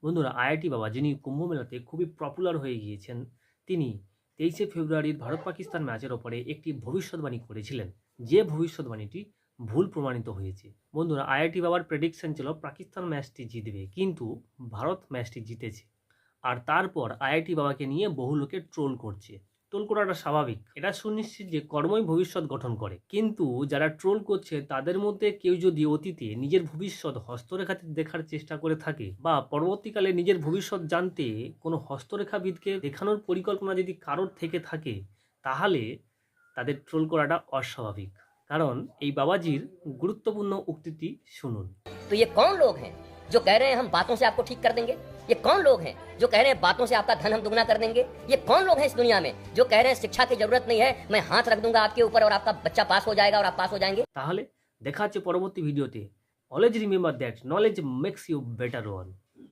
বন্ধুরা, আইআইটি বাবা যিনি কুম্ভ মেলাতে খুবই পপুলার হয়ে গিয়েছেন, তিনি 23শে ফেব্রুয়ারির ভারত পাকিস্তান ম্যাচের ওপরে একটি ভবিষ্যৎবাণী করেছিলেন, যে ভবিষ্যৎবাণীটি ভুল প্রমাণিত হয়েছে। বন্ধুরা, আইআইটি বাবার প্রেডিকশন ছিল পাকিস্তান ম্যাচটি জিতবে, কিন্তু ভারত ম্যাচটি জিতেছে। আর তারপর আইআইটি বাবাকে নিয়ে বহু লোকে ট্রোল করছে। ট্রোল করাটা স্বাভাবিক, এটা সুনিশ্চিত যে কর্মই ভবিষ্যৎ গঠন করে। কিন্তু যারা ট্রোল করছে তাদের মধ্যে কেউ যদি অতীতে নিজের ভবিষ্যৎ হস্তরেখাতে দেখার চেষ্টা করে থাকে, বা পরবর্তীকালে নিজের ভবিষ্যৎ জানতে কোনো হস্তরেখাবিদকে দেখানোর পরিকল্পনা যদি কারোর থেকে থাকে, তাহলে তাদের ট্রোল করাটা অস্বাভাবিক। কারণ এই বাবাজির গুরুত্বপূর্ণ উক্তিটি শুনুন। तो ये कौन लोग हैं जो कह रहे हैं हम बातों से आपको ठीक कर देंगे? ये कौन लोग हैं जो कह रहे हैं बातों से आपका धन हम दुगना कर देंगे? ये कौन लोग हैं इस दुनिया में जो कह रहे हैं शिक्षा की जरूरत नहीं है, मैं हाथ रख दूंगा आपके ऊपर और आपका बच्चा पास हो जाएगा और आप पास हो जाएंगे? তাহলে দেখা হচ্ছে পরবর্তী ভিডিওতে। Always remember that knowledge makes you better one.